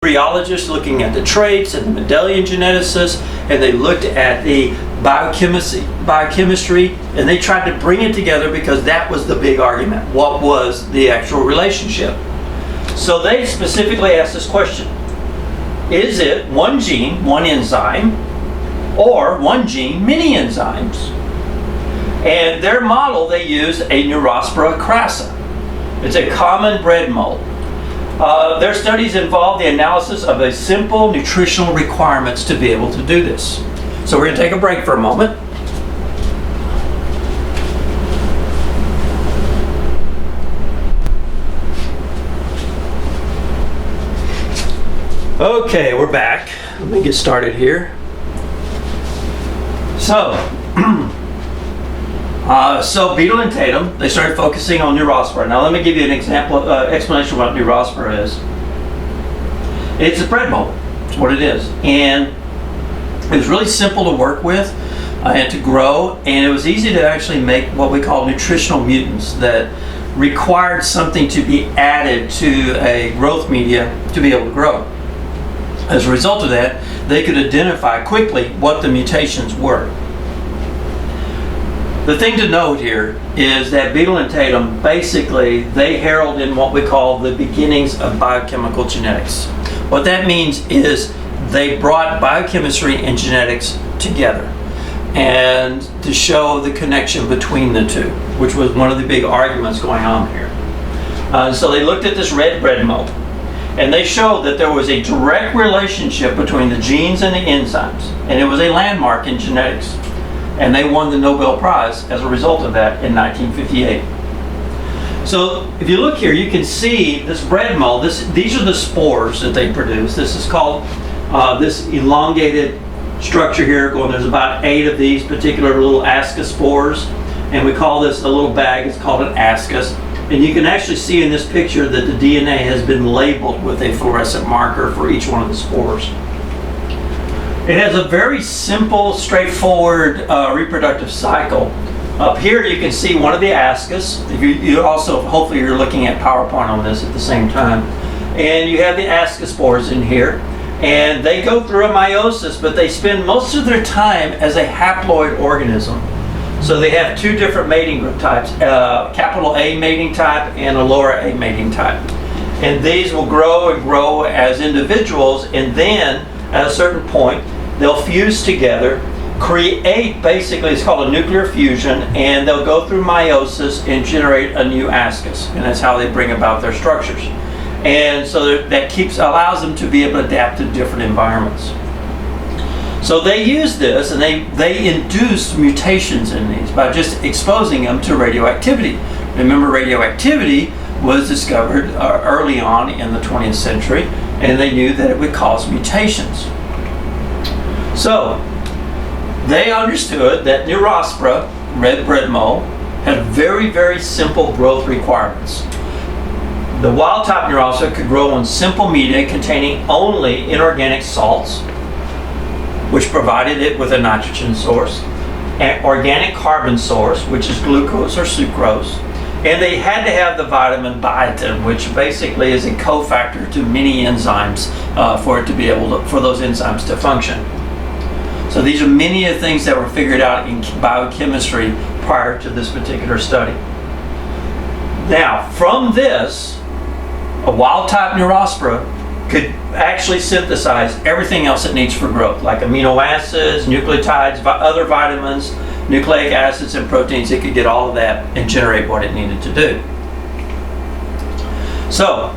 embryologists looking at the traits and the Mendelian geneticists, and they looked at the biochemistry, and they tried to bring it together because that was the big argument. What was the actual relationship? So they specifically asked this question: is it one gene, one enzyme, or one gene, many enzymes? And their model, they used a Neurospora crassa. It's a common bread mold. Their studies involve the analysis of a simple nutritional requirements to be able to do this. So we're going to take a break for a moment. Okay, we're back. Let me get started here. So beetle and Tatum, they started focusing on Neurospora. Now let me give you an example, explanation of what Neurospora is. It's a bread mold. That's what it is. And it was really simple to work with and to grow, and it was easy to actually make what we call nutritional mutants that required something to be added to a growth media to be able to grow. As a result of that, they could identify quickly what the mutations were. The thing to note here is that Beetle and Tatum, basically, they herald in what we call the beginnings of biochemical genetics. What that means is they brought biochemistry and genetics together, and to show the connection between the two, which was one of the big arguments going on here. So they looked at this red bread mold, and they showed that there was a direct relationship between the genes and the enzymes, and it was a landmark in genetics. And they won the Nobel Prize as a result of that in 1958. So if you look here, you can see this bread mold. These are the spores that they produce. This is called this elongated structure here. There's about 8 of these particular little ascospores, and we call this a little bag. It's called an ascus. And you can actually see in this picture that the DNA has been labeled with a fluorescent marker for each one of the spores. It has a very simple, straightforward reproductive cycle. Up here you can see one of the ascus. You also, hopefully you're looking at PowerPoint on this at the same time. And you have the ascospores in here. And they go through a meiosis, but they spend most of their time as a haploid organism. So they have 2 different mating group types, capital A mating type and a lower A mating type. And these will grow and grow as individuals, and then at a certain point, they'll fuse together, create, basically it's called a nuclear fusion, and they'll go through meiosis and generate a new ascus. And that's how they bring about their structures. And so that allows them to be able to adapt to different environments. So they use this, and they induce mutations in these by just exposing them to radioactivity. Remember, radioactivity was discovered early on in the 20th century, and they knew that it would cause mutations. So they understood that Neurospora, red bread mold, had very, very simple growth requirements. The wild-type Neurospora could grow on simple media containing only inorganic salts, which provided it with a nitrogen source, an organic carbon source, which is glucose or sucrose, and they had to have the vitamin biotin, which basically is a cofactor to many enzymes for those enzymes to function. So these are many of the things that were figured out in biochemistry prior to this particular study. Now, from this, a wild-type Neurospora could actually synthesize everything else it needs for growth, like amino acids, nucleotides, other vitamins, nucleic acids, and proteins. It could get all of that and generate what it needed to do. So,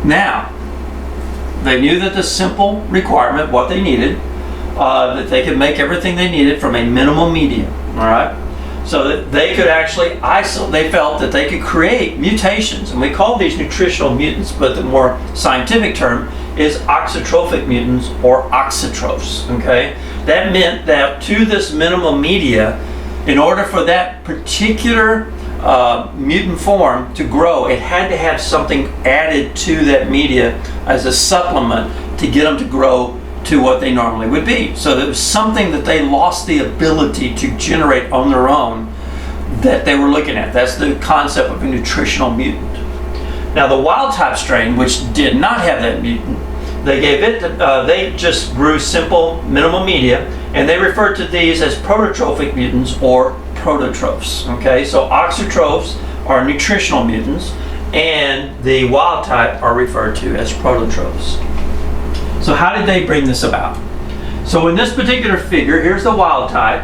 now, they knew that the simple requirement, what they needed, that they could make everything they needed from a minimal medium, all right? So that they could actually isolate, they felt that they could create mutations, and we call these nutritional mutants, but the more scientific term is oxytrophic mutants or oxytrophs, okay? That meant that to this minimal media, in order for that particular mutant form to grow, it had to have something added to that media as a supplement to get them to grow to what they normally would be. So there was something that they lost the ability to generate on their own that they were looking at. That's the concept of a nutritional mutant. Now the wild type strain, which did not have that mutant, they just grew simple minimal media, and they referred to these as prototrophic mutants or prototrophs. Okay, so auxotrophs are nutritional mutants, and the wild type are referred to as prototrophs. So how did they bring this about? So in this particular figure, here's the wild type,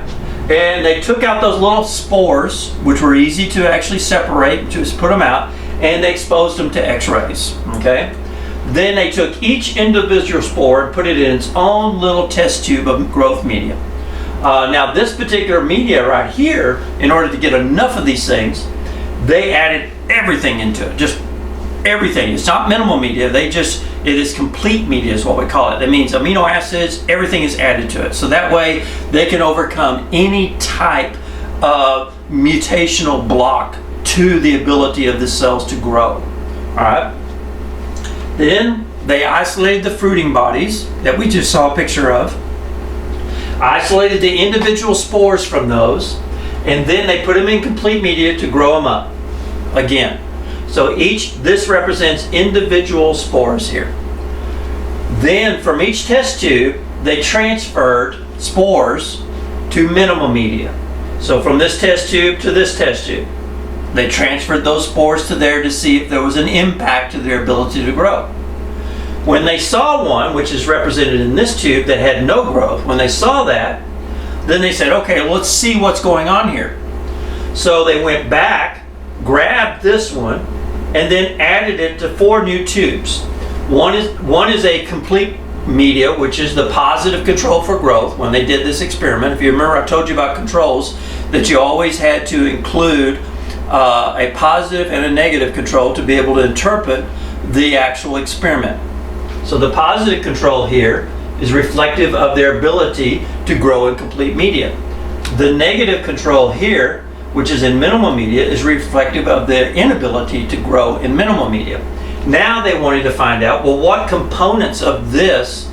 and they took out those little spores, which were easy to actually separate, just put them out, and they exposed them to X-rays. Okay. Then they took each individual spore and put it in its own little test tube of growth media. Now this particular media right here, in order to get enough of these things, they added everything into it, just everything. It's not minimal media, it is complete media is what we call it. That means amino acids, everything is added to it. So that way they can overcome any type of mutational block to the ability of the cells to grow. All right. Then they isolated the fruiting bodies that we just saw a picture of, isolated the individual spores from those, and then they put them in complete media to grow them up again. So this represents individual spores here. Then from each test tube, they transferred spores to minimal media. So from this test tube to this test tube, they transferred those spores to there to see if there was an impact to their ability to grow. When they saw one, which is represented in this tube, that had no growth, when they saw that, then they said, okay, let's see what's going on here. So they went back, grabbed this one, and then added it to 4 new tubes. One is a complete media, which is the positive control for growth. When they did this experiment, if you remember, I told you about controls, that you always had to include a positive and a negative control to be able to interpret the actual experiment. So the positive control here is reflective of their ability to grow in complete media. The negative control here, which is in minimal media, is reflective of their inability to grow in minimal media. Now they wanted to find out, well, what components of this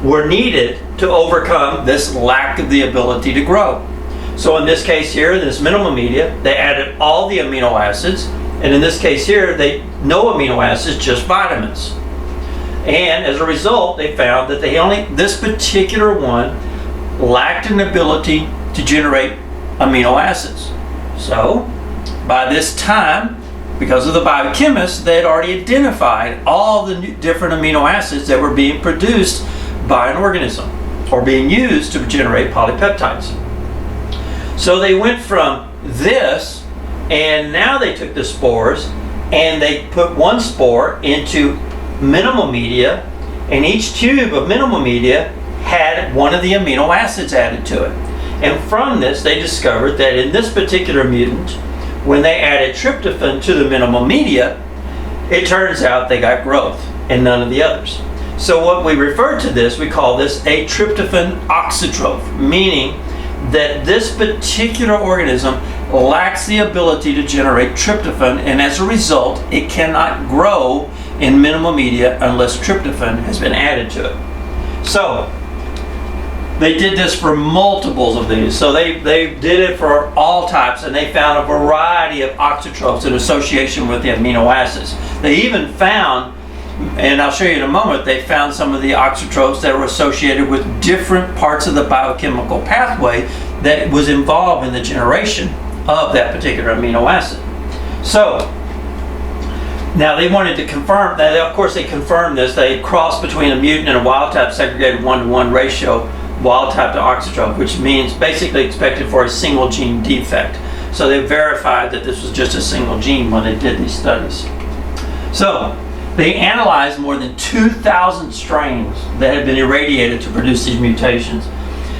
were needed to overcome this lack of the ability to grow. So in this case here, in this minimal media, they added all the amino acids, and in this case here, no amino acids, just vitamins. And as a result, they found that this particular one lacked an ability to generate amino acids. So by this time, because of the biochemists, they had already identified all the different amino acids that were being produced by an organism or being used to generate polypeptides. So they went from this, and now they took the spores and they put one spore into minimal media, and each tube of minimal media had one of the amino acids added to it. And from this, they discovered that in this particular mutant, when they added tryptophan to the minimal media, it turns out they got growth and none of the others. So what we refer to this, we call this a tryptophan auxotroph, meaning that this particular organism lacks the ability to generate tryptophan, and as a result, it cannot grow in minimal media unless tryptophan has been added to it. So they did this for multiples of these. So they did it for all types, and they found a variety of auxotrophs in association with the amino acids. They even found, and I'll show you in a moment, they found some of the auxotrophs that were associated with different parts of the biochemical pathway that was involved in the generation of that particular amino acid. So now they wanted to confirm that. Of course, they confirmed this. They crossed between a mutant and a wild type, segregated 1-to-1 ratio, wild type to auxotroph, which means basically expected for a single gene defect. So they verified that this was just a single gene when they did these studies. So they analyzed more than 2,000 strains that had been irradiated to produce these mutations.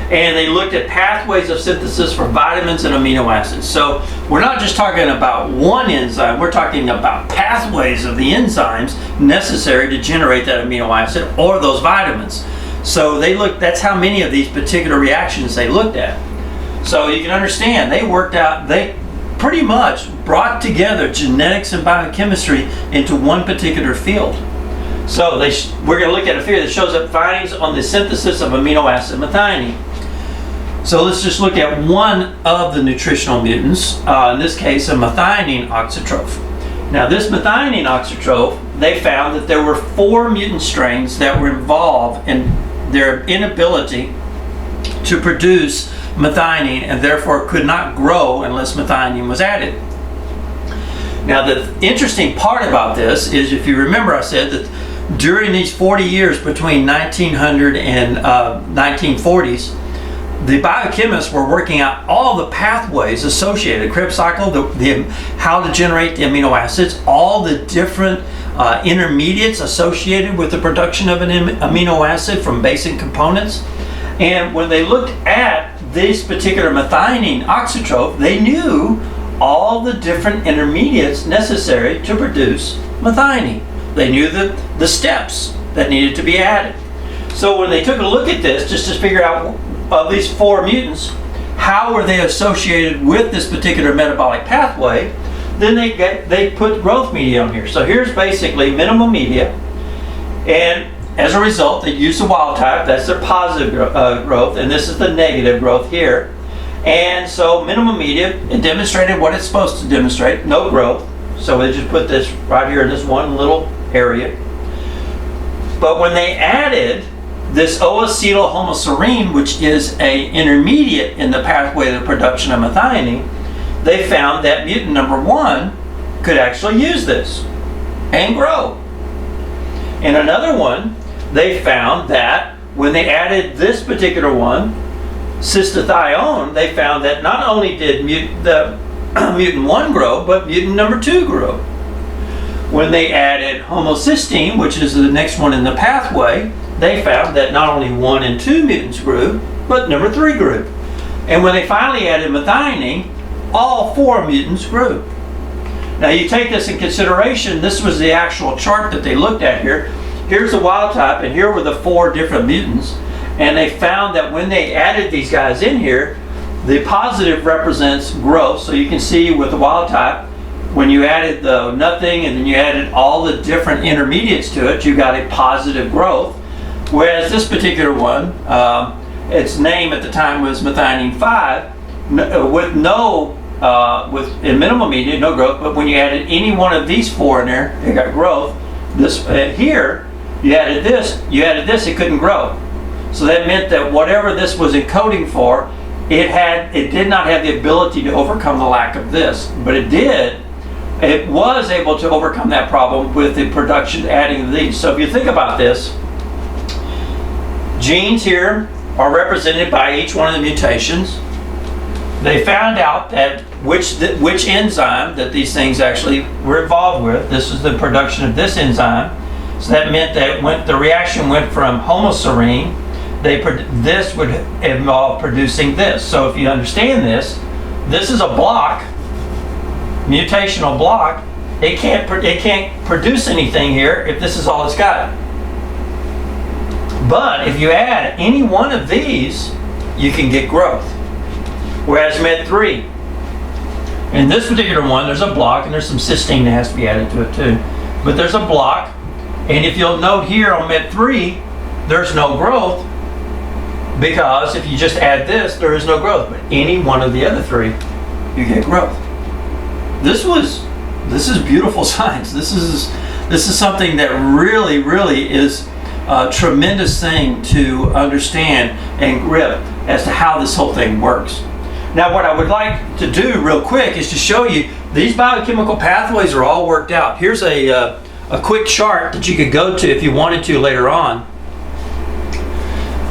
And they looked at pathways of synthesis for vitamins and amino acids. So we're not just talking about one enzyme, we're talking about pathways of the enzymes necessary to generate that amino acid or those vitamins. So that's how many of these particular reactions they looked at. So you can understand, they pretty much brought together genetics and biochemistry into one particular field. So we're going to look at a figure that shows up findings on the synthesis of amino acid methionine. So let's just look at one of the nutritional mutants, in this case a methionine auxotroph. Now this methionine auxotroph, they found that there were 4 mutant strains that were involved in their inability to produce methionine and therefore could not grow unless methionine was added. Now the interesting part about this is, if you remember, I said that during these 40 years between 1900 and 1940s, the biochemists were working out all the pathways associated, Krebs cycle, how to generate the amino acids, all the different intermediates associated with the production of an amino acid from basic components. And when they looked at this particular methionine auxotroph, they knew all the different intermediates necessary to produce methionine. They knew the steps that needed to be added. So when they took a look at this, just to figure out of these 4 mutants, how were they associated with this particular metabolic pathway, then they put growth media on here. So here's basically minimal media, and as a result, they use the wild type. That's their positive growth, and this is the negative growth here. And so minimum media, it demonstrated what it's supposed to demonstrate, no growth. So they just put this right here in this one little area. But when they added this O-acetylhomoserine, which is an intermediate in the pathway of the production of methionine, they found that mutant number 1 could actually use this and grow. In another one, they found that when they added this particular one, cystathione, they found that not only did mutant 1 grow, but mutant number 2 grew. When they added homocysteine, which is the next one in the pathway, they found that not only 1 and 2 mutants grew, but number 3 grew. And when they finally added methionine, all 4 mutants grew. Now you take this in consideration, this was the actual chart that they looked at here. Here's the wild type, and here were the 4 different mutants. And they found that when they added these guys in here, the positive represents growth. So you can see with the wild type, when you added the nothing and then you added all the different intermediates to it, you got a positive growth. Whereas this particular one, its name at the time was methionine 5, with in minimal media, no growth. But when you added any one of these 4 in there, it got growth. This here, you added this, it couldn't grow. So that meant that whatever this was encoding for, it did not have the ability to overcome the lack of this, but it was able to overcome that problem with the production adding of these. So if you think about this, genes here are represented by each one of the mutations. They found out that which enzyme that these things actually were involved with. This is the production of this enzyme. So that meant that the reaction went from homoserine, this would involve producing this. So if you understand this is a block, mutational block. It can't produce anything here if this is all it's got. But if you add any one of these, you can get growth. Whereas MET3, in this particular one, there's a block and there's some cysteine that has to be added to it too. But there's a block, and if you'll note here on MET3, there's no growth, because if you just add this, there is no growth. But any one of the other 3, you get growth. This is beautiful science. This is something that really, really is a tremendous thing to understand and grip as to how this whole thing works. Now what I would like to do real quick is to show you these biochemical pathways are all worked out. Here's a quick chart that you could go to if you wanted to later on.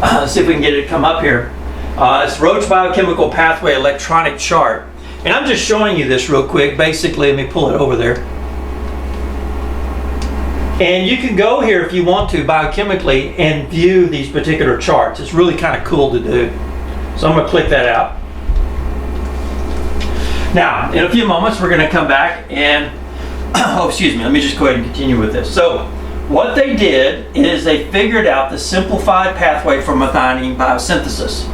Let's see if we can get it to come up here. It's Rohde Biochemical Pathway Electronic Chart. And I'm just showing you this real quick. Basically, let me pull it over there. And you can go here if you want to biochemically and view these particular charts. It's really kind of cool to do. So I'm going to click that out. Now, in a few moments, we're going to come back and, let me just go ahead and continue with this. So what they did is they figured out the simplified pathway for methionine biosynthesis.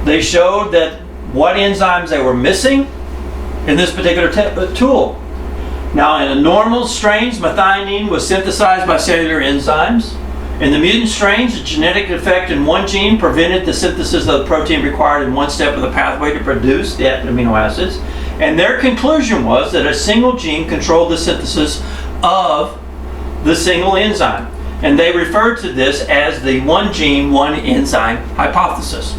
They showed that what enzymes they were missing in this particular tool. Now, in the normal strains, methionine was synthesized by cellular enzymes. In the mutant strains, a genetic defect in one gene prevented the synthesis of the protein required in one step of the pathway to produce the amino acids. And their conclusion was that a single gene controlled the synthesis of the single enzyme. And they referred to this as the one gene, one enzyme hypothesis.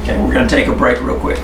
Okay, we're going to take a break real quick.